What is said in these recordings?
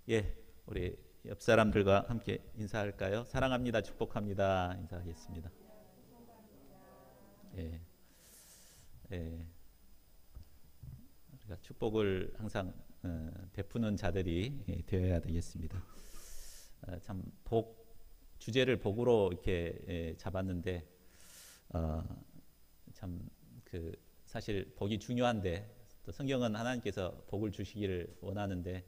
예, 우리 옆 사람들과 함께 인사할까요? 사랑합니다, 축복합니다. 인사하겠습니다. 예, 예, 우리가 축복을 항상 베푸는 자들이 되어야 되겠습니다. 참 주제를 복으로 이렇게 잡았는데 참 사실 복이 중요한데 또 성경은 하나님께서 복을 주시기를 원하는데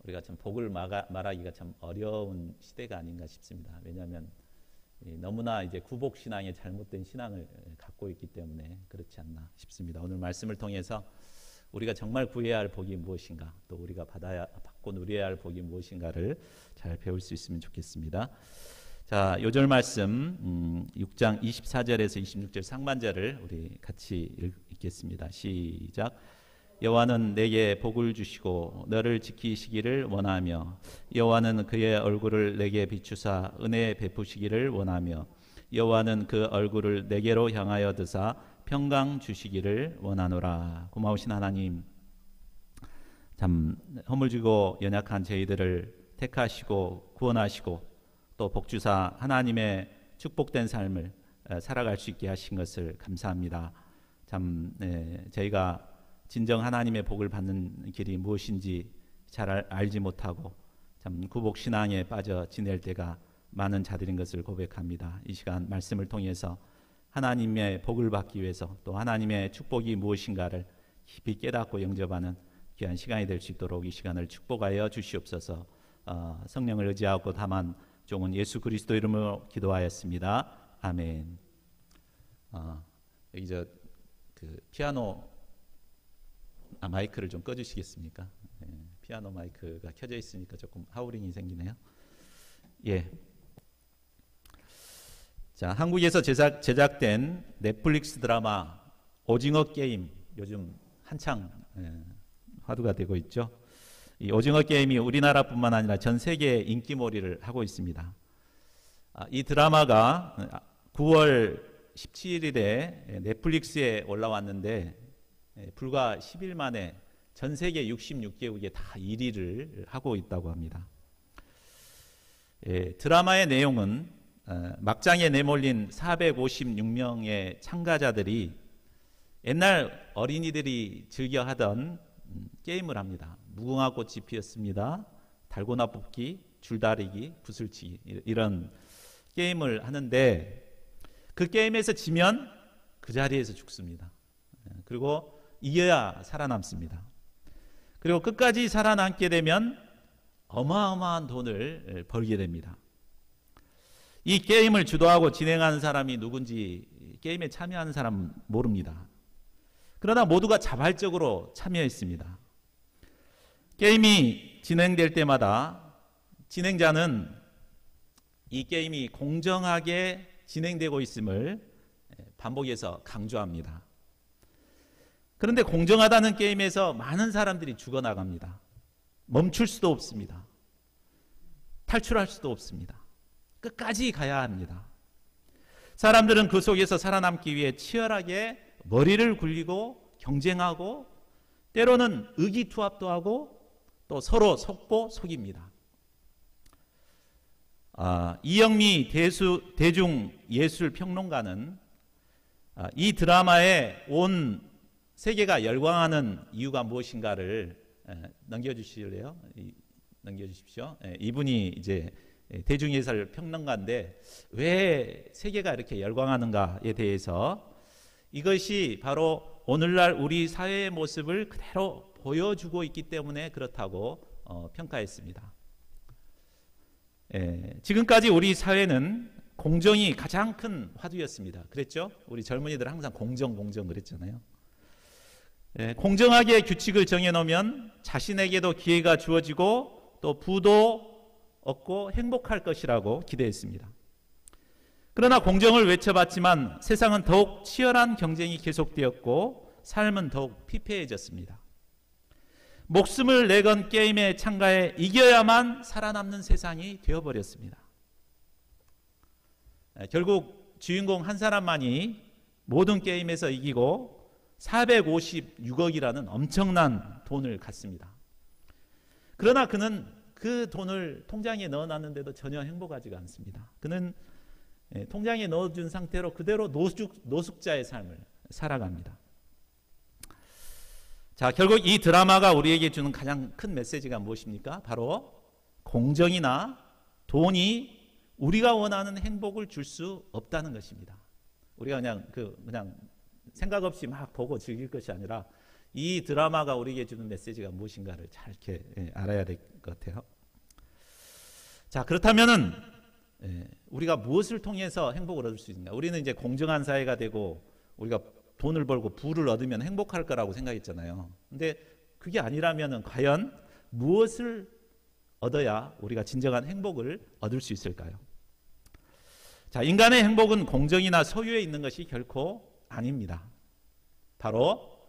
우리가 참 복을 말하기가 참 어려운 시대가 아닌가 싶습니다. 왜냐하면 너무나 이제 구복 신앙의 잘못된 신앙을 갖고 있기 때문에 그렇지 않나 싶습니다. 오늘 말씀을 통해서 우리가 정말 구해야 할 복이 무엇인가, 또 우리가 받고 누려야 할 복이 무엇인가를 잘 배울 수 있으면 좋겠습니다. 자, 요절 말씀 6장 24절에서 26절 상반절을 우리 같이 읽겠습니다. 시작. 여호와는 내게 복을 주시고 너를 지키시기를 원하며 여호와는 그의 얼굴을 내게 비추사 은혜 베푸시기를 원하며 여호와는 그 얼굴을 내게로 향하여 드사 평강 주시기를 원하노라. 고마우신 하나님, 참 허물지고 연약한 저희들을 택하시고 구원하시고 또 복주사 하나님의 축복된 삶을 살아갈 수 있게 하신 것을 감사합니다. 참 저희가 진정 하나님의 복을 받는 길이 무엇인지 잘 알지 못하고 참 구복신앙에 빠져 지낼 때가 많은 자들인 것을 고백합니다. 이 시간 말씀을 통해서 하나님의 복을 받기 위해서 또 하나님의 축복이 무엇인가를 깊이 깨닫고 영접하는 귀한 시간이 될 수 있도록 이 시간을 축복하여 주시옵소서. 성령을 의지하고 다만 종은 예수 그리스도 이름으로 기도하였습니다. 아멘. 여기 피아노 마이크를 좀 꺼주시겠습니까? 피아노 마이크가 켜져 있으니까 조금 하우링이 생기네요. 예. 자, 한국에서 제작된 넷플릭스 드라마 오징어 게임, 요즘 한창 화두가 되고 있죠. 이 오징어 게임이 우리나라뿐만 아니라 전 세계에 인기몰이를 하고 있습니다. 이 드라마가 9월 17일에 넷플릭스에 올라왔는데 불과 10일 만에 전 세계 66개국에 다 1위를 하고 있다고 합니다. 드라마의 내용은 막장에 내몰린 456명의 참가자들이 옛날 어린이들이 즐겨 하던 게임을 합니다. 무궁화 꽃이 피었습니다. 달고나 뽑기, 줄다리기, 구슬치기, 이런 게임을 하는데 그 게임에서 지면 그 자리에서 죽습니다. 그리고 이겨야 살아남습니다. 그리고 끝까지 살아남게 되면 어마어마한 돈을 벌게 됩니다. 이 게임을 주도하고 진행하는 사람이 누군지 게임에 참여하는 사람은 모릅니다. 그러나 모두가 자발적으로 참여했습니다. 게임이 진행될 때마다 진행자는 이 게임이 공정하게 진행되고 있음을 반복해서 강조합니다. 그런데 공정하다는 게임에서 많은 사람들이 죽어나갑니다. 멈출 수도 없습니다. 탈출할 수도 없습니다. 끝까지 가야 합니다. 사람들은 그 속에서 살아남기 위해 치열하게 머리를 굴리고 경쟁하고 때로는 의기투합도 하고 또 서로 속고 속입니다. 이영미 대중예술평론가는 이 드라마에 온 세계가 열광하는 이유가 무엇인가를 넘겨주실래요? 넘겨주십시오. 이분이 이제 대중예술 평론가인데 왜 세계가 이렇게 열광하는가에 대해서 이것이 바로 오늘날 우리 사회의 모습을 그대로 보여주고 있기 때문에 그렇다고 평가했습니다. 지금까지 우리 사회는 공정이 가장 큰 화두였습니다. 그랬죠? 우리 젊은이들 항상 공정 그랬잖아요. 공정하게 규칙을 정해놓으면 자신에게도 기회가 주어지고 또 부도 얻고 행복할 것이라고 기대했습니다. 그러나 공정을 외쳐봤지만 세상은 더욱 치열한 경쟁이 계속되었고 삶은 더욱 피폐해졌습니다. 목숨을 내건 게임에 참가해 이겨야만 살아남는 세상이 되어버렸습니다. 결국 주인공 한 사람만이 모든 게임에서 이기고 456억이라는 엄청난 돈을 갖습니다. 그러나 그는 그 돈을 통장에 넣어놨는데도 전혀 행복하지가 않습니다. 그는 통장에 넣어준 상태로 그대로 노숙자의 삶을 살아갑니다. 자, 결국 이 드라마가 우리에게 주는 가장 큰 메시지가 무엇입니까? 바로 공정이나 돈이 우리가 원하는 행복을 줄 수 없다는 것입니다. 우리가 그냥 생각 없이 막 보고 즐길 것이 아니라 이 드라마가 우리에게 주는 메시지가 무엇인가를 잘 이렇게 알아야 될 것 같아요. 자, 그렇다면은 우리가 무엇을 통해서 행복을 얻을 수 있는가? 우리는 이제 공정한 사회가 되고 우리가 돈을 벌고 부를 얻으면 행복할 거라고 생각했잖아요. 근데 그게 아니라면은 과연 무엇을 얻어야 우리가 진정한 행복을 얻을 수 있을까요? 자, 인간의 행복은 공정이나 소유에 있는 것이 결코 아닙니다. 바로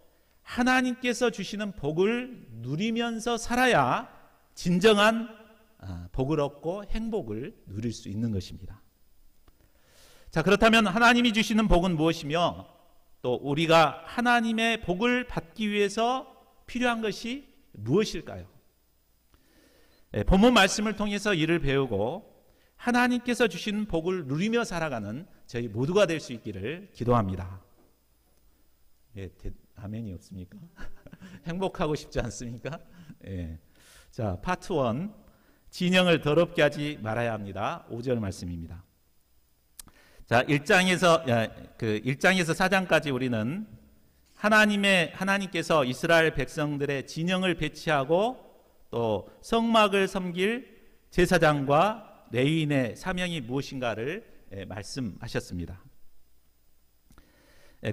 하나님께서 주시는 복을 누리면서 살아야 진정한 복을 얻고 행복을 누릴 수 있는 것입니다. 자, 그렇다면 하나님이 주시는 복은 무엇이며 또 우리가 하나님의 복을 받기 위해서 필요한 것이 무엇일까요? 본문 말씀을 통해서 이를 배우고 하나님께서 주신 복을 누리며 살아가는 저희 모두가 될 수 있기를 기도합니다. 아멘이 없습니까? 행복하고 싶지 않습니까? 자, 파트 1, 진영을 더럽게 하지 말아야 합니다. 5절 말씀입니다. 자, 1장에서 4장까지 우리는 하나님께서 이스라엘 백성들의 진영을 배치하고 또 성막을 섬길 제사장과 레위인의 사명이 무엇인가를 말씀하셨습니다.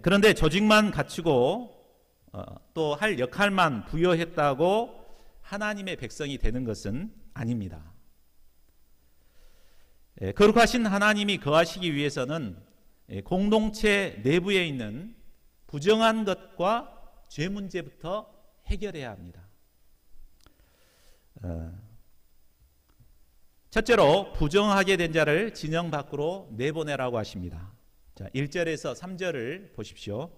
그런데 조직만 갖추고 또 할 역할만 부여했다고 하나님의 백성이 되는 것은 아닙니다. 거룩하신 하나님이 거하시기 위해서는 공동체 내부에 있는 부정한 것과 죄 문제부터 해결해야 합니다. 첫째로 부정하게 된 자를 진영 밖으로 내보내라고 하십니다. 자, 1절에서 3절을 보십시오.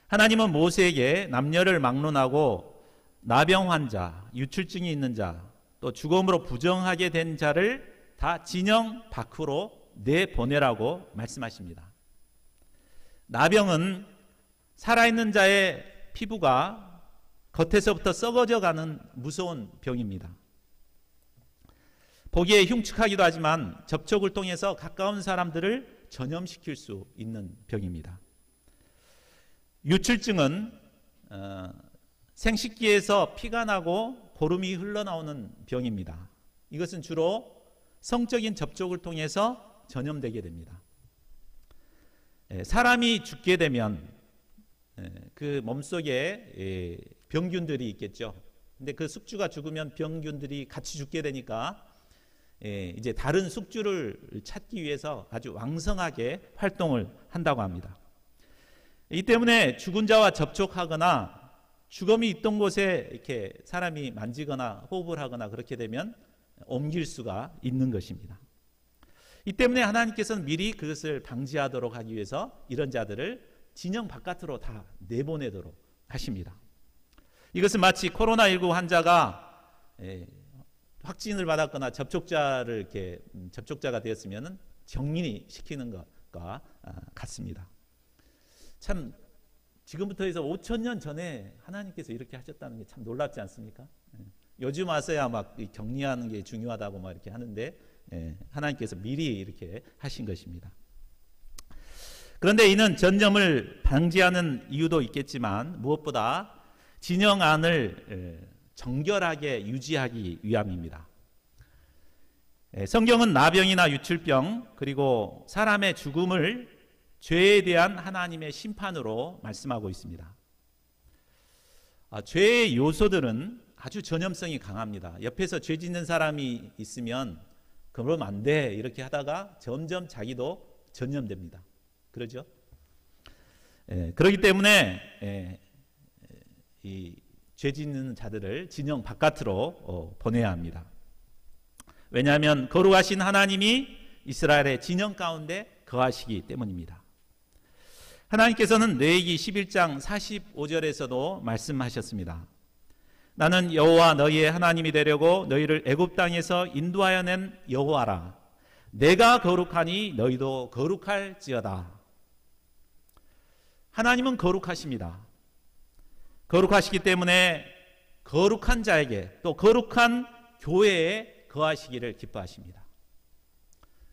하나님은 모세에게 남녀를 막론하고 나병 환자, 유출증이 있는 자, 또 죽음으로 부정하게 된 자를 다 진영 밖으로 내보내라고 말씀하십니다. 나병은 살아있는 자의 피부가 겉에서부터 썩어져가는 무서운 병입니다. 보기에 흉측하기도 하지만 접촉을 통해서 가까운 사람들을 전염시킬 수 있는 병입니다. 유출증은 생식기에서 피가 나고 고름이 흘러나오는 병입니다. 이것은 주로 성적인 접촉을 통해서 전염되게 됩니다. 사람이 죽게 되면 그 몸속에 병균들이 있겠죠. 근데 그 숙주가 죽으면 병균들이 같이 죽게 되니까 이제 다른 숙주를 찾기 위해서 아주 왕성하게 활동을 한다고 합니다. 이 때문에 죽은 자와 접촉하거나 주검이 있던 곳에 이렇게 사람이 만지거나 호흡을 하거나 그렇게 되면 옮길 수가 있는 것입니다. 이 때문에 하나님께서는 미리 그것을 방지하도록 하기 위해서 이런 자들을 진영 바깥으로 다 내보내도록 하십니다. 이것은 마치 코로나19 환자가 확진을 받았거나 접촉자가 되었으면 격리시키는 것과 같습니다. 참 지금부터 해서 5,000년 전에 하나님께서 이렇게 하셨다는 게 참 놀랍지 않습니까? 요즘 와서야 막 격리하는 게 중요하다고 막 이렇게 하는데 하나님께서 미리 이렇게 하신 것입니다. 그런데 이는 전염을 방지하는 이유도 있겠지만 무엇보다 진영 안을 정결하게 유지하기 위함입니다. 성경은 나병이나 유출병 그리고 사람의 죽음을 죄에 대한 하나님의 심판으로 말씀하고 있습니다. 죄의 요소들은 아주 전염성이 강합니다. 옆에서 죄 짓는 사람이 있으면 그러면 안 돼 이렇게 하다가 점점 자기도 전염됩니다. 그러죠? 그렇기 때문에 이 죄 짓는 자들을 진영 바깥으로 보내야 합니다. 왜냐하면 거룩하신 하나님이 이스라엘의 진영 가운데 거하시기 때문입니다. 하나님께서는 레위기 11장 45절에서도 말씀하셨습니다. 나는 여호와 너희의 하나님이 되려고 너희를 애굽 땅에서 인도하여 낸 여호와라. 내가 거룩하니 너희도 거룩할지어다. 하나님은 거룩하십니다. 거룩하시기 때문에 거룩한 자에게 또 거룩한 교회에 거하시기를 기뻐하십니다.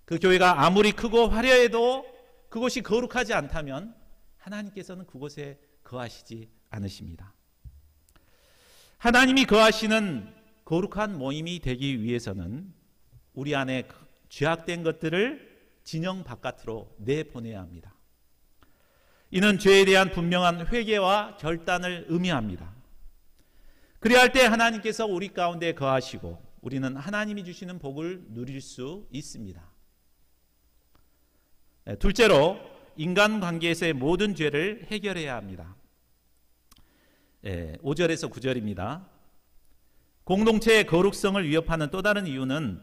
그 교회가 아무리 크고 화려해도 그곳이 거룩하지 않다면 하나님께서는 그곳에 거하시지 않으십니다. 하나님이 거하시는 거룩한 모임이 되기 위해서는 우리 안에 죄악된 것들을 진영 바깥으로 내보내야 합니다. 이는 죄에 대한 분명한 회개와 결단을 의미합니다. 그래야 할 때 하나님께서 우리 가운데 거하시고 우리는 하나님이 주시는 복을 누릴 수 있습니다. 둘째로 인간관계에서의 모든 죄를 해결해야 합니다. 5절에서 9절입니다. 공동체의 거룩성을 위협하는 또 다른 이유는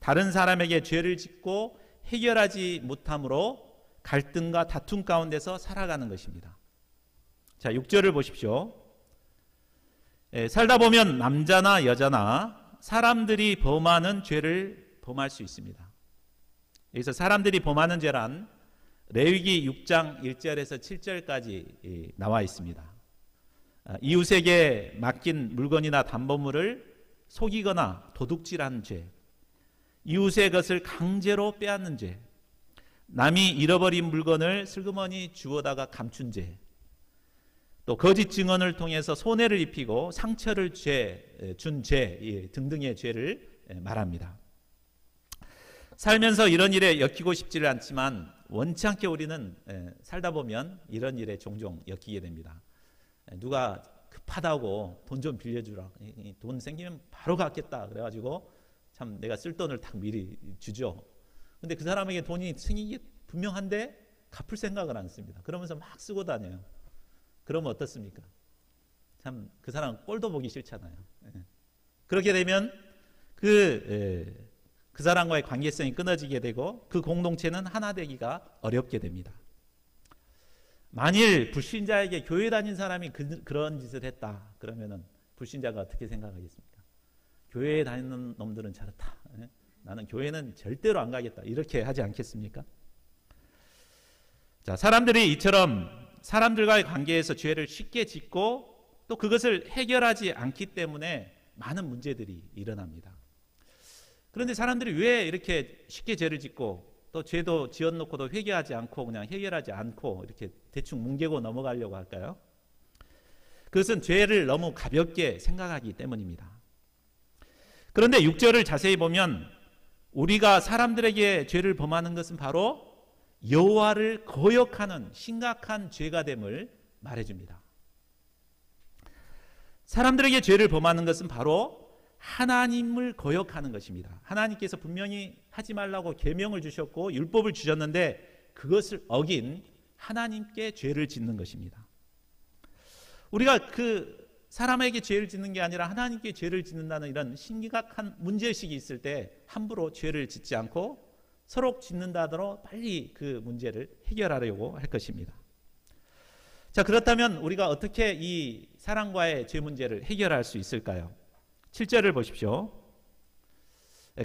다른 사람에게 죄를 짓고 해결하지 못함으로 갈등과 다툼 가운데서 살아가는 것입니다. 자, 6절을 보십시오. 살다 보면 남자나 여자나 사람들이 범하는 죄를 범할 수 있습니다. 여기서 사람들이 범하는 죄란 레위기 6장 1절에서 7절까지 나와 있습니다. 이웃에게 맡긴 물건이나 담보물을 속이거나 도둑질한 죄, 이웃의 것을 강제로 빼앗는 죄, 남이 잃어버린 물건을 슬그머니 주워다가 감춘 죄, 또 거짓 증언을 통해서 손해를 입히고 상처를 준 죄 등등의 죄를 말합니다. 살면서 이런 일에 엮이고 싶지를 않지만 원치 않게 우리는 살다 보면 이런 일에 종종 엮이게 됩니다. 누가 급하다고 돈 좀 빌려주라. 돈 생기면 바로 갚겠다. 그래가지고 참 내가 쓸 돈을 딱 미리 주죠. 근데 그 사람에게 돈이 생기기 분명한데 갚을 생각을 안 씁니다. 그러면서 막 쓰고 다녀요. 그러면 어떻습니까? 참 그 사람 꼴도 보기 싫잖아요. 그렇게 되면 그 사람과의 관계성이 끊어지게 되고 그 공동체는 하나 되기가 어렵게 됩니다. 만일 불신자에게 교회 다닌 사람이 그런 짓을 했다 그러면은 불신자가 어떻게 생각하겠습니까? 교회에 다니는 놈들은 잘했다. 나는 교회는 절대로 안 가겠다. 이렇게 하지 않겠습니까? 자, 사람들이 이처럼 사람들과의 관계에서 죄를 쉽게 짓고 또 그것을 해결하지 않기 때문에 많은 문제들이 일어납니다. 그런데 사람들이 왜 이렇게 쉽게 죄를 짓고 또 죄도 지어놓고도 회개하지 않고 그냥 해결하지 않고 이렇게 대충 뭉개고 넘어가려고 할까요? 그것은 죄를 너무 가볍게 생각하기 때문입니다. 그런데 6절을 자세히 보면 우리가 사람들에게 죄를 범하는 것은 바로 여호와를 거역하는 심각한 죄가 됨을 말해줍니다. 사람들에게 죄를 범하는 것은 바로 하나님을 거역하는 것입니다. 하나님께서 분명히 하지 말라고 계명을 주셨고 율법을 주셨는데 그것을 어긴 하나님께 죄를 짓는 것입니다. 우리가 그 사람에게 죄를 짓는 게 아니라 하나님께 죄를 짓는다는 이런 심각한 문제의식이 있을 때 함부로 죄를 짓지 않고 서로 짓는다더러 빨리 그 문제를 해결하려고 할 것입니다. 자, 그렇다면 우리가 어떻게 이 사람과의 죄 문제를 해결할 수 있을까요? 7절을 보십시오.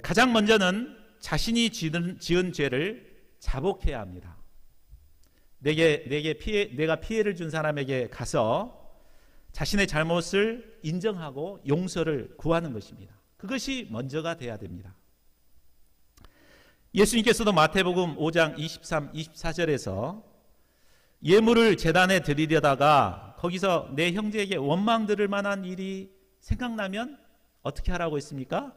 가장 먼저는 자신이 지은 죄를 자복해야 합니다. 내가 피해를 준 사람에게 가서 자신의 잘못을 인정하고 용서를 구하는 것입니다. 그것이 먼저가 돼야 됩니다. 예수님께서도 마태복음 5장 23, 24절에서 예물을 제단에 드리려다가 거기서 내 형제에게 원망 들을 만한 일이 생각나면 어떻게 하라고 했습니까?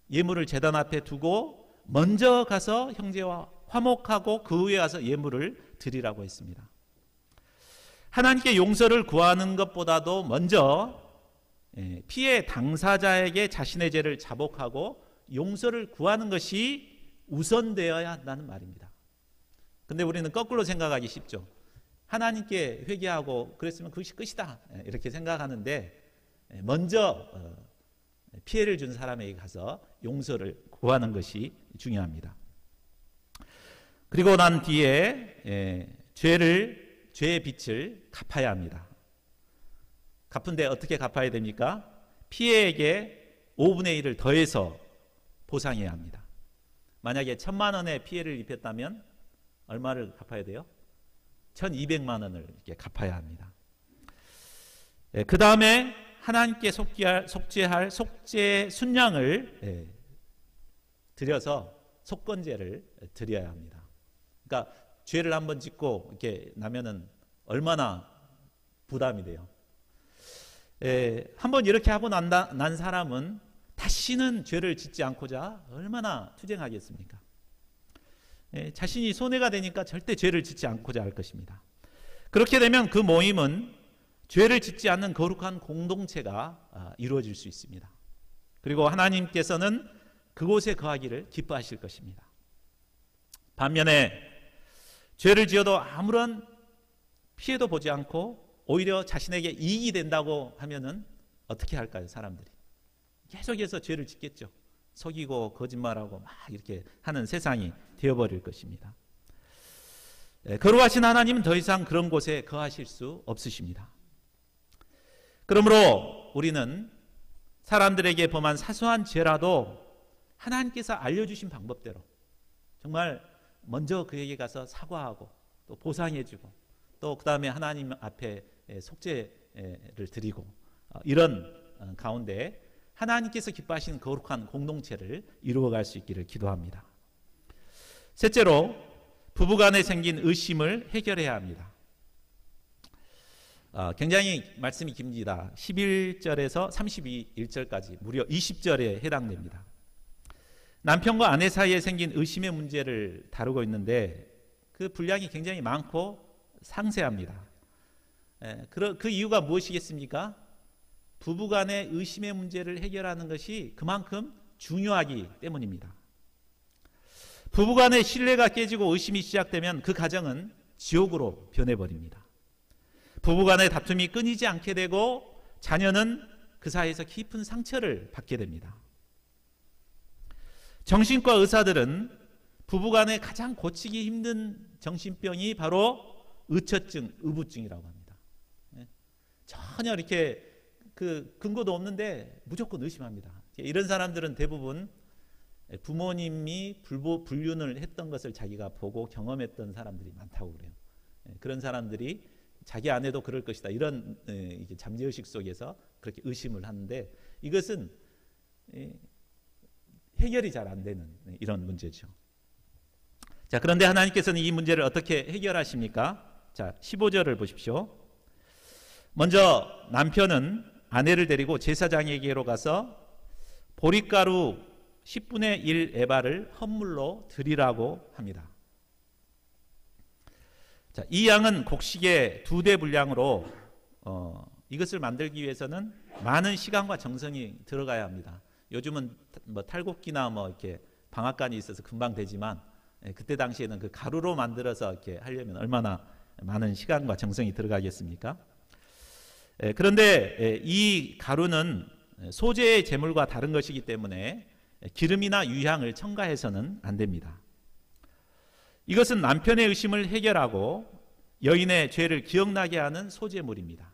예물을 제단 앞에 두고 먼저 가서 형제와 화목하고 그 후에 가서 예물을 드리라고 했습니다. 하나님께 용서를 구하는 것보다도 먼저 피해 당사자에게 자신의 죄를 자복하고 용서를 구하는 것이 우선되어야 한다는 말입니다. 근데 우리는 거꾸로 생각하기 쉽죠. 하나님께 회개하고 그랬으면 그것이 끝이다 이렇게 생각하는데 먼저 피해를 준 사람에게 가서 용서를 구하는 것이 중요합니다. 그리고 난 뒤에 죄의 빚을 갚아야 합니다. 갚은데 어떻게 갚아야 됩니까? 피해액의 5분의 1을 더해서 보상해야 합니다. 만약에 1,000만 원의 피해를 입혔다면 얼마를 갚아야 돼요? 1,200만 원을 이렇게 갚아야 합니다. 그 다음에 하나님께 속죄할 속죄 순양을 드려서 속건제를 드려야 합니다. 그러니까 죄를 한번 짓고 이렇게 나면은 얼마나 부담이 돼요. 한번 이렇게 하고 난 사람은 다시는 죄를 짓지 않고자 얼마나 투쟁하겠습니까? 자신이 손해가 되니까 절대 죄를 짓지 않고자 할 것입니다. 그렇게 되면 그 모임은 죄를 짓지 않는 거룩한 공동체가 이루어질 수 있습니다. 그리고 하나님께서는 그곳에 거하기를 기뻐하실 것입니다. 반면에 죄를 지어도 아무런 피해도 보지 않고 오히려 자신에게 이익이 된다고 하면은 어떻게 할까요? 사람들이 계속해서 죄를 짓겠죠. 속이고 거짓말하고 막 이렇게 하는 세상이 되어버릴 것입니다. 거룩하신 하나님은 더 이상 그런 곳에 거하실 수 없으십니다. 그러므로 우리는 사람들에게 범한 사소한 죄라도 하나님께서 알려주신 방법대로 정말 먼저 그에게 가서 사과하고 또 보상해주고 또 그 다음에 하나님 앞에 속죄를 드리고 이런 가운데 하나님께서 기뻐하시는 거룩한 공동체를 이루어갈 수 있기를 기도합니다. 셋째로 부부간에 생긴 의심을 해결해야 합니다. 굉장히 말씀이 깁니다. 11절에서 31절까지 무려 20절에 해당됩니다. 남편과 아내 사이에 생긴 의심의 문제를 다루고 있는데 그 분량이 굉장히 많고 상세합니다. 그 이유가 무엇이겠습니까? 부부간의 의심의 문제를 해결하는 것이 그만큼 중요하기 때문입니다. 부부간의 신뢰가 깨지고 의심이 시작되면 그 가정은 지옥으로 변해버립니다. 부부간의 다툼이 끊이지 않게 되고 자녀는 그 사이에서 깊은 상처를 받게 됩니다. 정신과 의사들은 부부간에 가장 고치기 힘든 정신병이 바로 의처증, 의부증이라고 합니다. 전혀 이렇게 그 근거도 없는데 무조건 의심합니다. 이런 사람들은 대부분 부모님이 불륜을 했던 것을 자기가 보고 경험했던 사람들이 많다고 그래요. 그런 사람들이 자기 아내도 그럴 것이다. 이런 잠재의식 속에서 그렇게 의심을 하는데 이것은 해결이 잘 안 되는 이런 문제죠. 자, 그런데 하나님께서는 이 문제를 어떻게 해결하십니까? 자, 15절을 보십시오. 먼저 남편은 아내를 데리고 제사장에게로 가서 보릿가루 10분의 1 에바를 헌물로 드리라고 합니다. 자, 이 양은 곡식의 2대 분량으로 이것을 만들기 위해서는 많은 시간과 정성이 들어가야 합니다. 요즘은 뭐 탈곡기나 뭐 이렇게 방앗간이 있어서 금방 되지만 그때 당시에는 그 가루로 만들어서 이렇게 하려면 얼마나 많은 시간과 정성이 들어가겠습니까? 그런데 이 가루는 소재의 제물과 다른 것이기 때문에 기름이나 유향을 첨가해서는 안 됩니다. 이것은 남편의 의심을 해결하고 여인의 죄를 기억나게 하는 소재물입니다.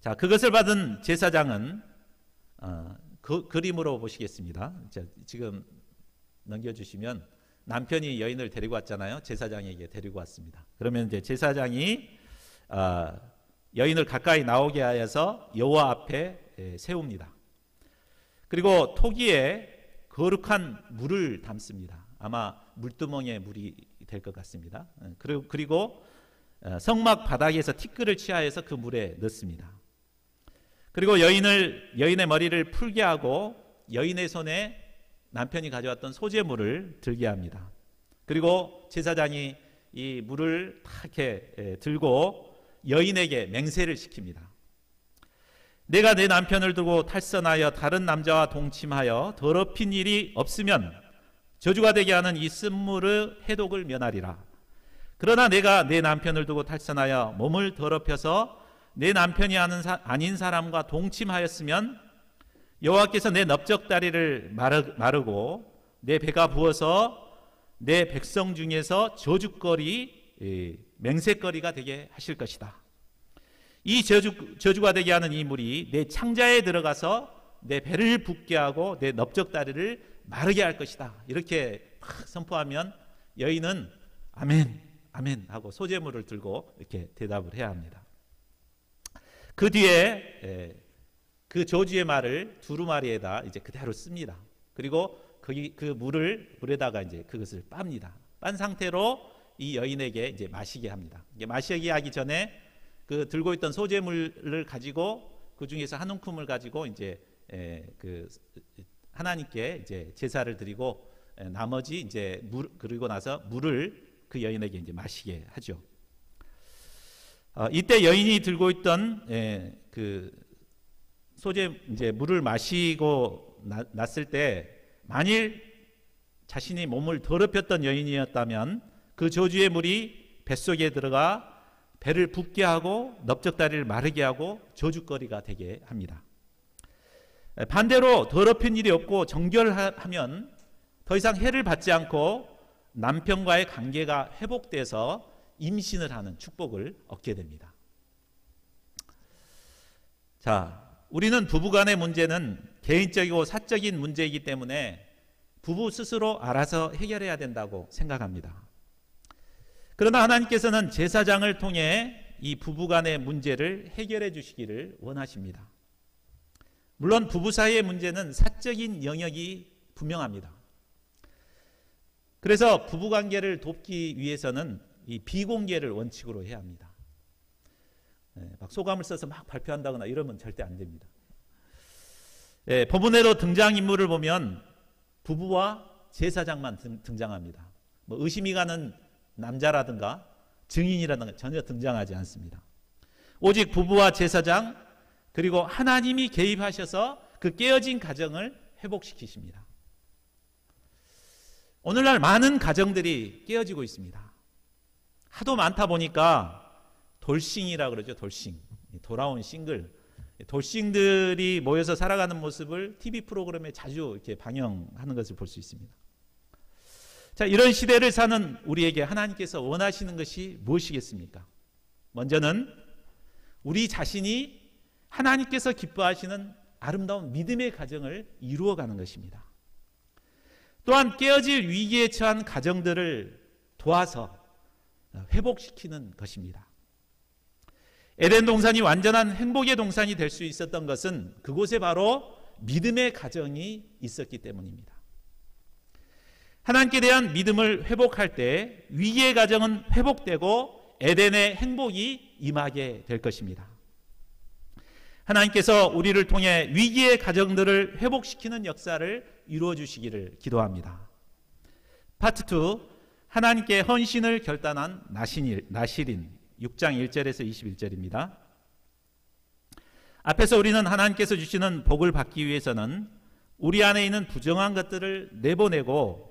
자, 그것을 받은 제사장은 그림으로 보시겠습니다. 자, 지금 넘겨주시면 남편이 여인을 데리고 왔잖아요. 제사장에게 데리고 왔습니다. 그러면 이제 제사장이 여인을 가까이 나오게 하여서 여호와 앞에 세웁니다. 그리고 토기에 거룩한 물을 담습니다. 아마 물두멍에 물이 될 것 같습니다. 그리고 성막 바닥에서 티끌을 취하여서 그 물에 넣습니다. 그리고 여인의 머리를 풀게 하고 여인의 손에 남편이 가져왔던 소재물을 들게 합니다. 그리고 제사장이 이 물을 탁 이렇게 들고 여인에게 맹세를 시킵니다. 내가 내 남편을 두고 탈선하여 다른 남자와 동침하여 더럽힌 일이 없으면 저주가 되게 하는 이 쓴물의 해독을 면하리라. 그러나 내가 내 남편을 두고 탈선하여 몸을 더럽혀서 내 남편이 아닌 사람과 동침하였으면 여호와께서 내 넓적다리를 마르고 내 배가 부어서 내 백성 중에서 저주거리 맹세거리가 되게 하실 것이다. 이 저주가 되게 하는 이 물이 내 창자에 들어가서 내 배를 붓게 하고 내 넓적다리를 마르게 할 것이다. 이렇게 막 선포하면 여인은 아멘, 아멘 하고 소재물을 들고 이렇게 대답을 해야 합니다. 그 뒤에 그 저주의 말을 두루마리에다 이제 그대로 씁니다. 그리고 그 물에다가 이제 그것을 빱니다. 빤 상태로 이 여인에게 이제 마시게 합니다. 이게 마시게 하기 전에 그 들고 있던 소재물을 가지고 그 중에서 한 움큼을 가지고 이제 그 하나님께 이제 제사를 드리고 나머지 이제 그리고 나서 물을 그 여인에게 이제 마시게 하죠. 이때 여인이 들고 있던 그 소재 이제 물을 마시고 났을 때 만일 자신이 몸을 더럽혔던 여인이었다면 그 저주의 물이 뱃속에 들어가 배를 붓게 하고 넓적다리를 마르게 하고 저주거리가 되게 합니다. 반대로 더럽힌 일이 없고 정결하면 더 이상 해를 받지 않고 남편과의 관계가 회복돼서 임신을 하는 축복을 얻게 됩니다. 자, 우리는 부부간의 문제는 개인적이고 사적인 문제이기 때문에 부부 스스로 알아서 해결해야 된다고 생각합니다. 그러나 하나님께서는 제사장을 통해 이 부부간의 문제를 해결해 주시기를 원하십니다. 물론 부부 사이의 문제는 사적인 영역이 분명합니다. 그래서 부부관계를 돕기 위해서는 이 비공개를 원칙으로 해야 합니다. 막 소감을 써서 막 발표한다거나 이러면 절대 안 됩니다. 본문에도 등장인물을 보면 부부와 제사장만 등장합니다. 뭐 의심이 가는 남자라든가 증인이라든가 전혀 등장하지 않습니다. 오직 부부와 제사장 그리고 하나님이 개입하셔서 그 깨어진 가정을 회복시키십니다. 오늘날 많은 가정들이 깨어지고 있습니다. 하도 많다 보니까 돌싱이라 그러죠. 돌싱. 돌아온 싱글. 돌싱들이 모여서 살아가는 모습을 TV 프로그램에 자주 이렇게 방영하는 것을 볼 수 있습니다. 자, 이런 시대를 사는 우리에게 하나님께서 원하시는 것이 무엇이겠습니까? 먼저는 우리 자신이 하나님께서 기뻐하시는 아름다운 믿음의 가정을 이루어가는 것입니다. 또한 깨어질 위기에 처한 가정들을 도와서 회복시키는 것입니다. 에덴 동산이 완전한 행복의 동산이 될 수 있었던 것은 그곳에 바로 믿음의 가정이 있었기 때문입니다. 하나님께 대한 믿음을 회복할 때 위기의 가정은 회복되고 에덴의 행복이 임하게 될 것입니다. 하나님께서 우리를 통해 위기의 가정들을 회복시키는 역사를 이루어 주시기를 기도합니다. 파트 2, 하나님께 헌신을 결단한 나실인 6장 1절에서 21절입니다. 앞에서 우리는 하나님께서 주시는 복을 받기 위해서는 우리 안에 있는 부정한 것들을 내보내고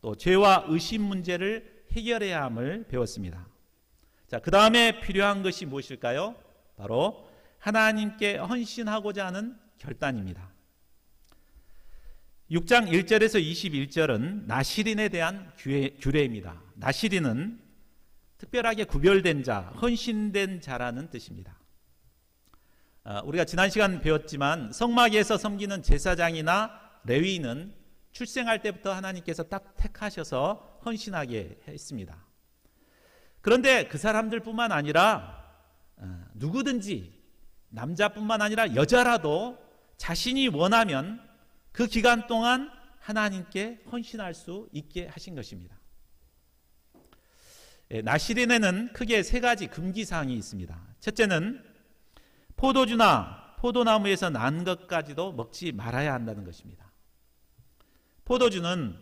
또 죄와 의심 문제를 해결해야 함을 배웠습니다. 자, 그 다음에 필요한 것이 무엇일까요? 바로 하나님께 헌신하고자 하는 결단입니다. 6장 1절에서 21절은 나실인에 대한 규례입니다. 나실인은 특별하게 구별된 자, 헌신된 자라는 뜻입니다. 우리가 지난 시간 배웠지만 성막에서 섬기는 제사장이나 레위인은 출생할 때부터 하나님께서 딱 택하셔서 헌신하게 했습니다. 그런데 그 사람들뿐만 아니라 누구든지 남자뿐만 아니라 여자라도 자신이 원하면 그 기간 동안 하나님께 헌신할 수 있게 하신 것입니다. 나실인에는 크게 세 가지 금기사항이 있습니다. 첫째는 포도주나 포도나무에서 난 것까지도 먹지 말아야 한다는 것입니다. 포도주는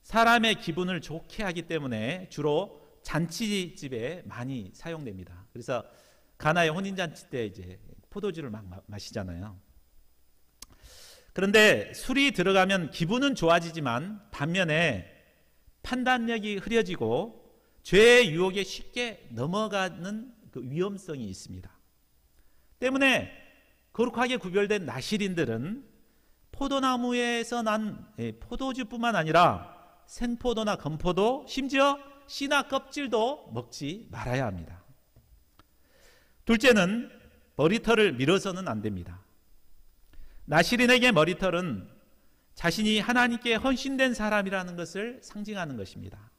사람의 기분을 좋게 하기 때문에 주로 잔치집에 많이 사용됩니다. 그래서 가나의 혼인잔치 때 이제 포도주를 막 마시잖아요. 그런데 술이 들어가면 기분은 좋아지지만 반면에 판단력이 흐려지고 죄의 유혹에 쉽게 넘어가는 그 위험성이 있습니다. 때문에 거룩하게 구별된 나실인들은 포도나무에서 난 포도주뿐만 아니라 생포도나 건포도, 심지어 씨나 껍질도 먹지 말아야 합니다. 둘째는 머리털을 밀어서는 안 됩니다. 나시린에게 머리털은 자신이 하나님께 헌신된 사람이라는 것을 상징하는 것입니다.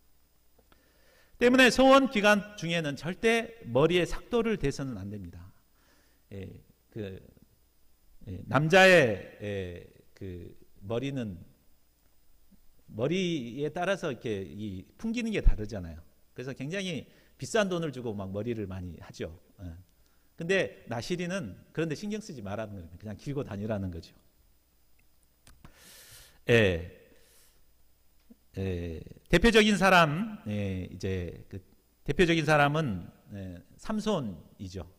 때문에 소원 기간 중에는 절대 머리에 삭도를 대서는 안 됩니다. 남자의 그 머리는 머리에 따라서 이렇게 풍기는 게 다르잖아요. 그래서 굉장히 비싼 돈을 주고 막 머리를 많이 하죠. 근데 나시린은 그런데 신경 쓰지 말라는 거예요. 그냥 길고 다니라는 거죠. 대표적인 사람, 이제 그 대표적인 사람은 삼손이죠.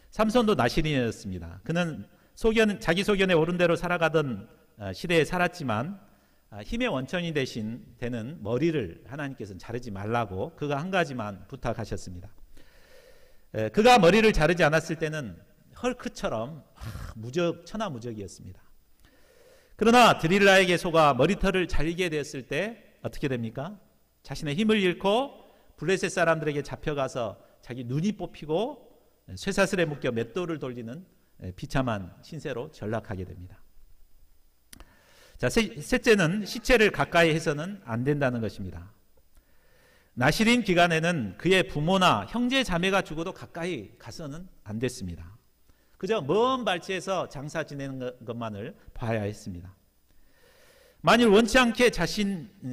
삼손도 나시린이었습니다. 그는 자기 소견에 옳은 대로 살아가던 시대에 살았지만 힘의 원천이 되는 머리를 하나님께서는 자르지 말라고 그가 한 가지만 부탁하셨습니다. 그가 머리를 자르지 않았을 때는 헐크처럼 천하무적이었습니다. 그러나 드릴라에게 속아 머리털을 잘리게 되었을 때 어떻게 됩니까? 자신의 힘을 잃고 블레셋 사람들에게 잡혀가서 자기 눈이 뽑히고 쇠사슬에 묶여 맷돌을 돌리는 비참한 신세로 전락하게 됩니다. 자, 셋째는 시체를 가까이 해서는 안 된다는 것입니다. 나시린 기간에는 그의 부모나 형제 자매가 죽어도 가까이 가서는 안 됐습니다. 그저 먼 발치에서 장사 지내는 것만을 봐야 했습니다. 만일 원치 않게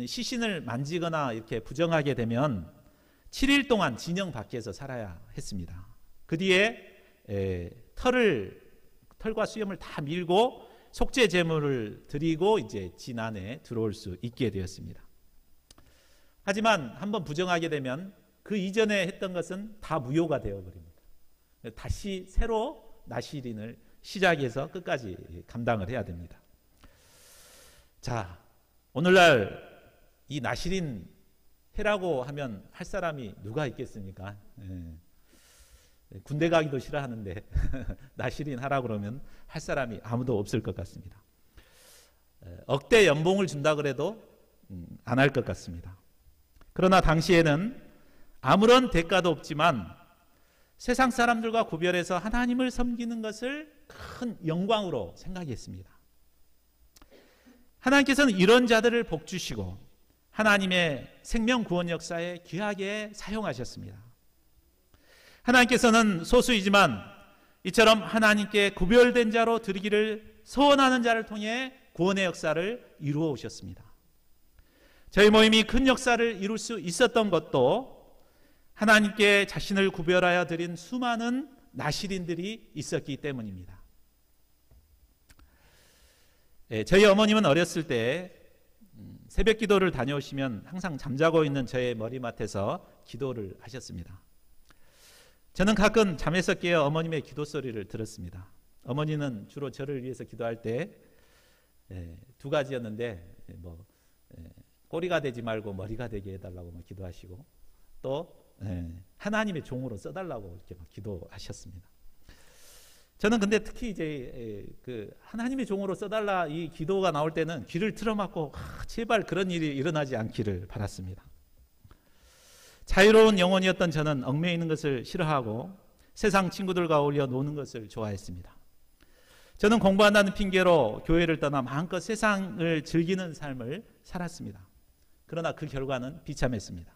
시신을 만지거나 이렇게 부정하게 되면 7일 동안 진영 밖에서 살아야 했습니다. 그 뒤에 털과 수염을 다 밀고 속죄 제물을 드리고 이제 진 안에 들어올 수 있게 되었습니다. 하지만 한번 부정하게 되면 그 이전에 했던 것은 다 무효가 되어버립니다. 다시 새로 나시린을 시작해서 끝까지 감당을 해야 됩니다. 자, 오늘날 이 나시린 해라고 하면 할 사람이 누가 있겠습니까? 군대 가기도 싫어하는데 나시린 하라고 그러면 할 사람이 아무도 없을 것 같습니다. 억대 연봉을 준다 그래도 안 할 것 같습니다. 그러나 당시에는 아무런 대가도 없지만 세상 사람들과 구별해서 하나님을 섬기는 것을 큰 영광으로 생각했습니다. 하나님께서는 이런 자들을 복주시고 하나님의 생명 구원 역사에 귀하게 사용하셨습니다. 하나님께서는 소수이지만 이처럼 하나님께 구별된 자로 드리기를 소원하는 자를 통해 구원의 역사를 이루어 오셨습니다. 저희 모임이 큰 역사를 이룰 수 있었던 것도 하나님께 자신을 구별하여 드린 수많은 나시린들이 있었기 때문입니다. 저희 어머님은 어렸을 때 새벽 기도를 다녀오시면 항상 잠자고 있는 저의 머리맡에서 기도를 하셨습니다. 저는 가끔 잠에서 깨어 어머님의 기도 소리를 들었습니다. 어머니는 주로 저를 위해서 기도할 때 두 가지였는데 꼬리가 되지 말고 머리가 되게 해달라고 기도하시고 또 하나님의 종으로 써달라고 이렇게 기도하셨습니다. 저는 근데 특히 이제 그 하나님의 종으로 써달라 이 기도가 나올 때는 귀를 틀어막고 제발 그런 일이 일어나지 않기를 바랐습니다. 자유로운 영혼이었던 저는 얽매이는 있는 것을 싫어하고 세상 친구들과 어울려 노는 것을 좋아했습니다. 저는 공부한다는 핑계로 교회를 떠나 마음껏 세상을 즐기는 삶을 살았습니다. 그러나 그 결과는 비참했습니다.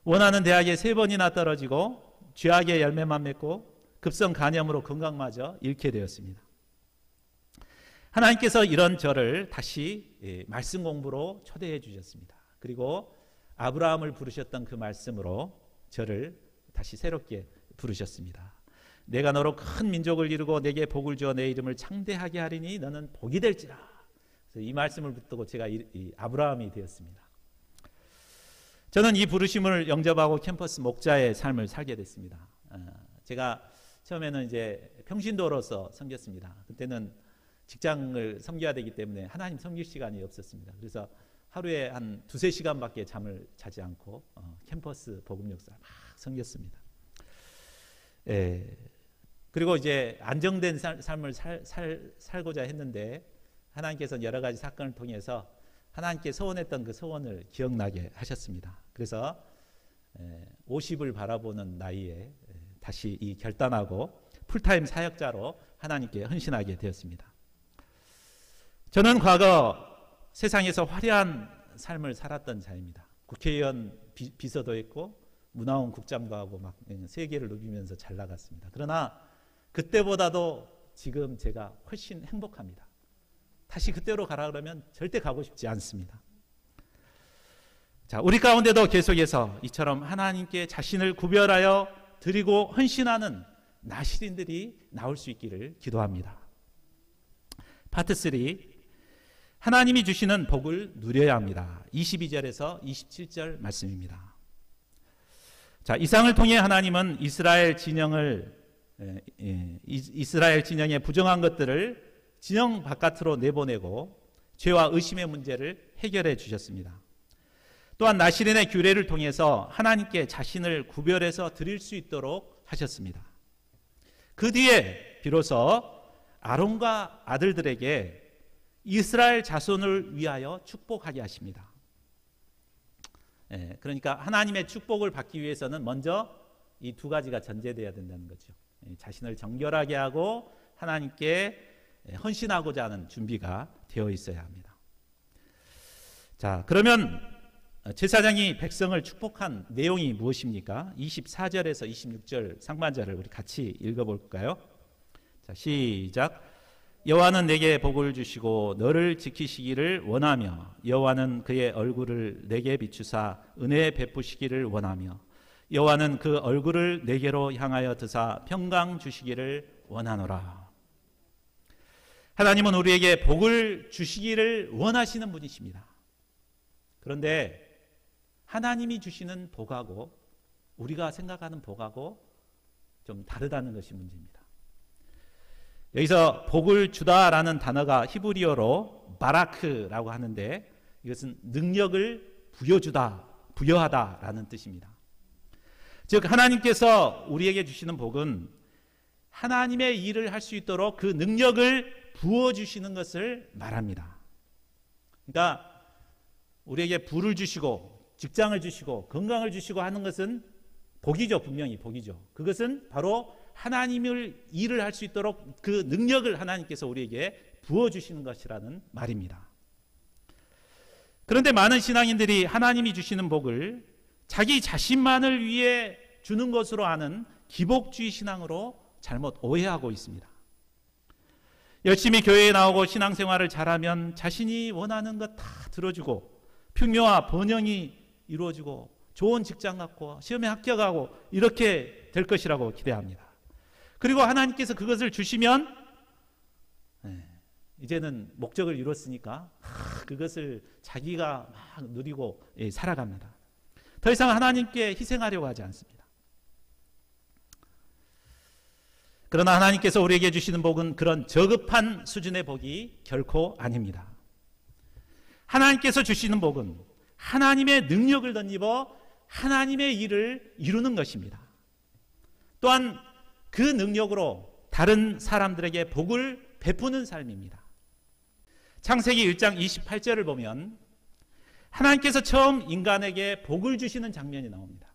원하는 대학에 3번이나 떨어지고 죄악의 열매만 맺고 급성 간염으로 건강마저 잃게 되었습니다. 하나님께서 이런 저를 다시 말씀 공부로 초대해 주셨습니다. 그리고 아브라함을 부르셨던 그 말씀으로 저를 다시 새롭게 부르셨습니다. 내가 너로 큰 민족을 이루고 내게 복을 주어 내 이름을 창대하게 하리니 너는 복이 될지라. 그래서 이 말씀을 붙들고 제가 이 아브라함이 되었습니다. 저는 이 부르심을 영접하고 캠퍼스 목자의 삶을 살게 됐습니다. 제가 처음에는 이제 평신도로서 섬겼습니다. 그때는 직장을 섬겨야 되기 때문에 하나님 섬길 시간이 없었습니다. 그래서 하루에 한 2-3시간밖에 잠을 자지 않고 캠퍼스 복음 역사 막 섬겼습니다. 그리고 이제 안정된 삶을 살고자 했는데 하나님께서는 여러 가지 사건을 통해서 하나님께 소원했던 그 소원을 기억나게 하셨습니다. 그래서 50을 바라보는 나이에 다시 이 결단하고 풀타임 사역자로 하나님께 헌신하게 되었습니다. 저는 과거 세상에서 화려한 삶을 살았던 자입니다. 국회의원 비서도 했고 문화원 국장도 하고 막 세계를 누비면서 잘 나갔습니다. 그러나 그때보다도 지금 제가 훨씬 행복합니다. 다시 그때로 가라 그러면 절대 가고 싶지 않습니다. 자, 우리 가운데도 계속해서 이처럼 하나님께 자신을 구별하여 드리고 헌신하는 나시린들이 나올 수 있기를 기도합니다. 파트 3, 하나님이 주시는 복을 누려야 합니다. 22절에서 27절 말씀입니다. 자, 이상을 통해 하나님은 이스라엘 진영의 부정한 것들을 진영 바깥으로 내보내고 죄와 의심의 문제를 해결해 주셨습니다. 또한 나시린의 규례를 통해서 하나님께 자신을 구별해서 드릴 수 있도록 하셨습니다. 그 뒤에 비로소 아론과 아들들에게 이스라엘 자손을 위하여 축복하게 하십니다. 그러니까 하나님의 축복을 받기 위해서는 먼저 이 두 가지가 전제되어야 된다는 거죠. 자신을 정결하게 하고 하나님께 헌신하고자 하는 준비가 되어 있어야 합니다. 자, 그러면 제사장이 백성을 축복한 내용이 무엇입니까? 24절에서 26절 상반절을 우리 같이 읽어볼까요? 자, 시작. 여호와는 내게 복을 주시고 너를 지키시기를 원하며 여호와는 그의 얼굴을 내게 비추사 은혜 베푸시기를 원하며 여호와는 그 얼굴을 내게로 향하여 드사 평강 주시기를 원하노라. 하나님은 우리에게 복을 주시기를 원하시는 분이십니다. 그런데 하나님이 주시는 복하고 우리가 생각하는 복하고 좀 다르다는 것이 문제입니다. 여기서 복을 주다라는 단어가 히브리어로 바라크라고 하는데 이것은 능력을 부여주다, 부여하다라는 뜻입니다. 즉 하나님께서 우리에게 주시는 복은 하나님의 일을 할 수 있도록 그 능력을 부어주시는 것을 말합니다. 그러니까 우리에게 부를 주시고 직장을 주시고 건강을 주시고 하는 것은 복이죠. 분명히 복이죠. 그것은 바로 하나님을 일을 할 수 있도록 그 능력을 하나님께서 우리에게 부어주시는 것이라는 말입니다. 그런데 많은 신앙인들이 하나님이 주시는 복을 자기 자신만을 위해 주는 것으로 아는 기복주의 신앙으로 잘못 오해하고 있습니다. 열심히 교회에 나오고 신앙생활을 잘하면 자신이 원하는 것 다 들어주고 풍요와 번영이 이루어지고 좋은 직장 갖고 시험에 합격하고 이렇게 될 것이라고 기대합니다. 그리고 하나님께서 그것을 주시면 이제는 목적을 이뤘으니까 그것을 자기가 막 누리고 살아갑니다. 더 이상 하나님께 희생하려고 하지 않습니다. 그러나 하나님께서 우리에게 주시는 복은 그런 저급한 수준의 복이 결코 아닙니다. 하나님께서 주시는 복은 하나님의 능력을 덧입어 하나님의 일을 이루는 것입니다. 또한 그 능력으로 다른 사람들에게 복을 베푸는 삶입니다. 창세기 1장 28절을 보면 하나님께서 처음 인간에게 복을 주시는 장면이 나옵니다.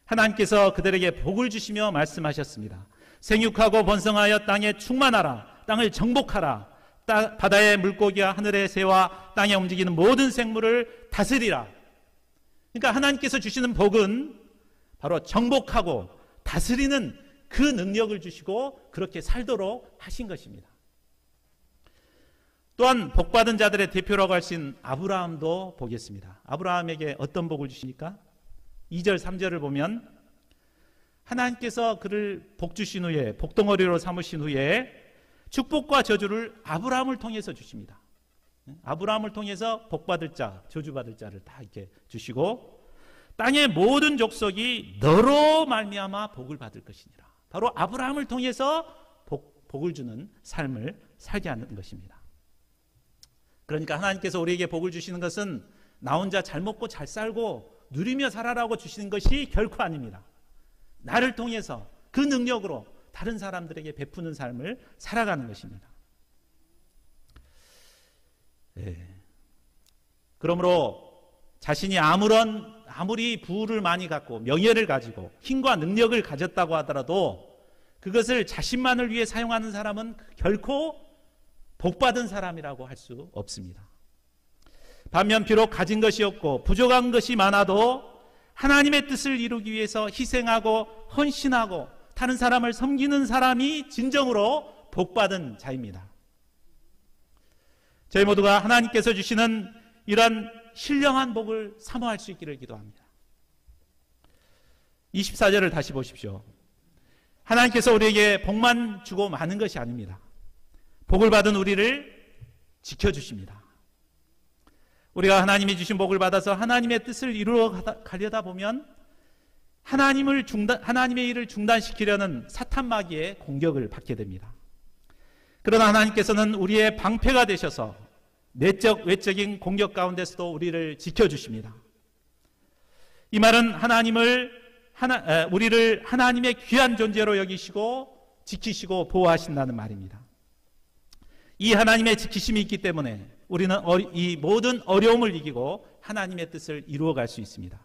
하나님께서 그들에게 복을 주시며 말씀하셨습니다. 생육하고 번성하여 땅에 충만하라. 땅을 정복하라. 바다의 물고기와 하늘의 새와 땅에 움직이는 모든 생물을 다스리라. 그러니까 하나님께서 주시는 복은 바로 정복하고 다스리는 그 능력을 주시고 그렇게 살도록 하신 것입니다. 또한 복받은 자들의 대표라고 할 수 있는 아브라함도 보겠습니다. 아브라함에게 어떤 복을 주십니까? 2절 3절을 보면 하나님께서 그를 복 주신 후에 복덩어리로 삼으신 후에 축복과 저주를 아브라함을 통해서 주십니다. 아브라함을 통해서 복받을 자, 저주받을 자를 다 이렇게 주시고 땅의 모든 족속이 너로 말미암아 복을 받을 것이니라. 바로 아브라함을 통해서 복을 주는 삶을 살게 하는 것입니다. 그러니까 하나님께서 우리에게 복을 주시는 것은 나 혼자 잘 먹고 잘 살고 누리며 살아라고 주시는 것이 결코 아닙니다. 나를 통해서 그 능력으로 다른 사람들에게 베푸는 삶을 살아가는 것입니다. 그러므로 자신이 아무리 부를 많이 갖고 명예를 가지고 힘과 능력을 가졌다고 하더라도 그것을 자신만을 위해 사용하는 사람은 결코 복받은 사람이라고 할 수 없습니다. 반면 비록 가진 것이 없고 부족한 것이 많아도 하나님의 뜻을 이루기 위해서 희생하고 헌신하고 다른 사람을 섬기는 사람이 진정으로 복받은 자입니다. 저희 모두가 하나님께서 주시는 이런 신령한 복을 사모할 수 있기를 기도합니다. 24절을 다시 보십시오. 하나님께서 우리에게 복만 주고 마는 것이 아닙니다. 복을 받은 우리를 지켜주십니다. 우리가 하나님이 주신 복을 받아서 하나님의 뜻을 이루어 가려다 보면 하나님의 일을 중단시키려는 사탄 마귀의 공격을 받게 됩니다. 그러나 하나님께서는 우리의 방패가 되셔서 내적 외적인 공격 가운데서도 우리를 지켜주십니다. 이 말은 우리를 하나님의 귀한 존재로 여기시고 지키시고 보호하신다는 말입니다. 이 하나님의 지키심이 있기 때문에 우리는 이 모든 어려움을 이기고 하나님의 뜻을 이루어갈 수 있습니다.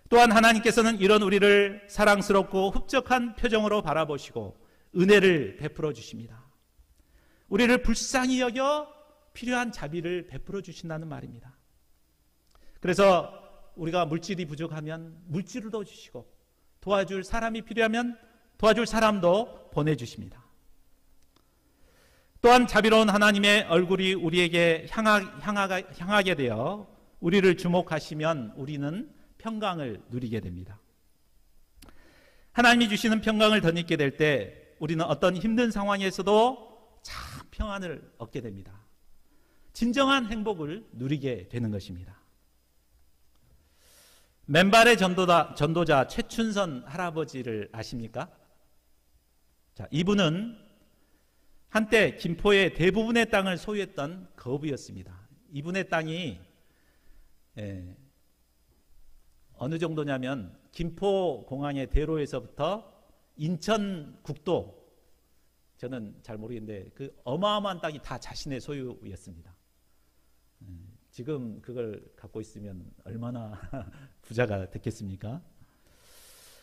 또한 하나님께서는 이런 우리를 사랑스럽고 흡족한 표정으로 바라보시고 은혜를 베풀어 주십니다. 우리를 불쌍히 여겨 필요한 자비를 베풀어 주신다는 말입니다. 그래서 우리가 물질이 부족하면 물질을 더 주시고 도와줄 사람이 필요하면 도와줄 사람도 보내주십니다. 또한 자비로운 하나님의 얼굴이 우리에게 향하게 되어 우리를 주목하시면 우리는 평강을 누리게 됩니다. 하나님이 주시는 평강을 덧입게 될 때 우리는 어떤 힘든 상황에서도 참 평안을 얻게 됩니다. 진정한 행복을 누리게 되는 것입니다. 맨발의 전도자 최춘선 할아버지를 아십니까? 자, 이분은 한때 김포의 대부분의 땅을 소유했던 거부였습니다. 이분의 땅이 어느 정도냐면 김포공항의 대로에서부터 인천국도, 저는 잘 모르겠는데 그 어마어마한 땅이 다 자신의 소유였습니다. 지금 그걸 갖고 있으면 얼마나 부자가 됐겠습니까?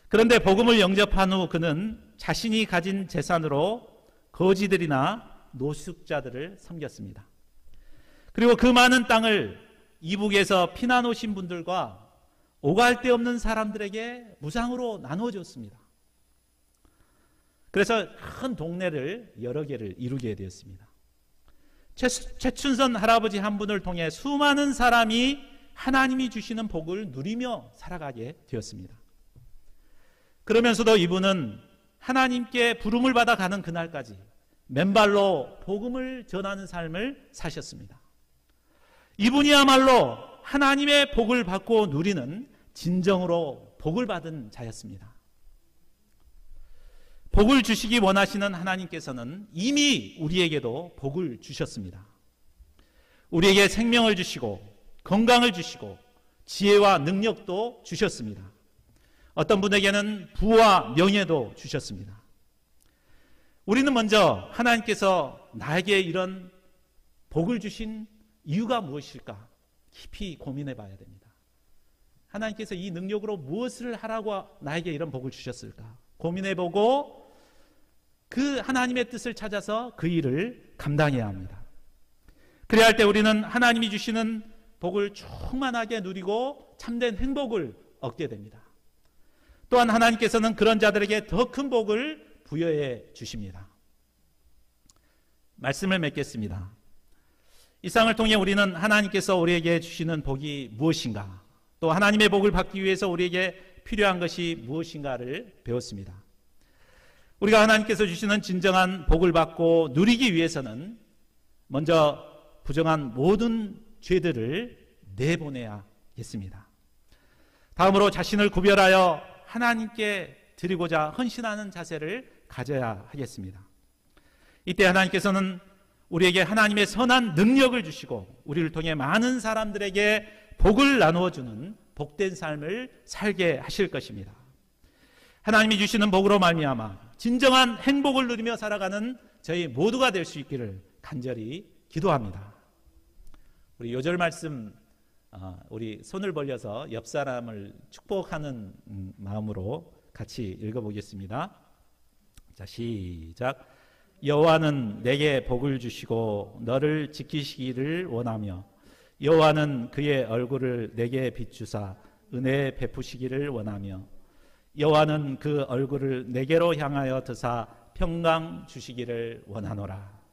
그런데 복음을 영접한 후 그는 자신이 가진 재산으로 거지들이나 노숙자들을 섬겼습니다. 그리고 그 많은 땅을 이북에서 피난 오신 분들과 오갈 데 없는 사람들에게 무상으로 나누어줬습니다. 그래서 큰 동네를 여러 개를 이루게 되었습니다. 최춘선 할아버지 한 분을 통해 수많은 사람이 하나님이 주시는 복을 누리며 살아가게 되었습니다. 그러면서도 이분은 하나님께 부름을 받아 가는 그날까지 맨발로 복음을 전하는 삶을 사셨습니다. 이분이야말로 하나님의 복을 받고 누리는 진정으로 복을 받은 자였습니다. 복을 주시기 원하시는 하나님께서는 이미 우리에게도 복을 주셨습니다. 우리에게 생명을 주시고 건강을 주시고 지혜와 능력도 주셨습니다. 어떤 분에게는 부와 명예도 주셨습니다. 우리는 먼저 하나님께서 나에게 이런 복을 주신 이유가 무엇일까 깊이 고민해 봐야 됩니다. 하나님께서 이 능력으로 무엇을 하라고 나에게 이런 복을 주셨을까 고민해 보고 그 하나님의 뜻을 찾아서 그 일을 감당해야 합니다. 그래야 할 때 우리는 하나님이 주시는 복을 충만하게 누리고 참된 행복을 얻게 됩니다. 또한 하나님께서는 그런 자들에게 더 큰 복을 부여해 주십니다. 말씀을 맺겠습니다. 이 쌍을 통해 우리는 하나님께서 우리에게 주시는 복이 무엇인가, 또 하나님의 복을 받기 위해서 우리에게 필요한 것이 무엇인가를 배웠습니다. 우리가 하나님께서 주시는 진정한 복을 받고 누리기 위해서는 먼저 부정한 모든 죄들을 내보내야겠습니다. 다음으로 자신을 구별하여 하나님께 드리고자 헌신하는 자세를 가져야 하겠습니다. 이때 하나님께서는 우리에게 하나님의 선한 능력을 주시고 우리를 통해 많은 사람들에게 복을 나누어 주는 복된 삶을 살게 하실 것입니다. 하나님이 주시는 복으로 말미암아 진정한 행복을 누리며 살아가는 저희 모두가 될 수 있기를 간절히 기도합니다. 우리 요절 말씀 우리 손을 벌려서 옆 사람을 축복하는 마음으로 같이 읽어보겠습니다. 자, 시작. 여호와는 내게 복을 주시고 너를 지키시기를 원하며 여호와는 그의 얼굴을 내게 비추사 은혜 베푸시기를 원하며 여호와는 그 얼굴을 내게로 향하여 드사 평강 주시기를 원하노라.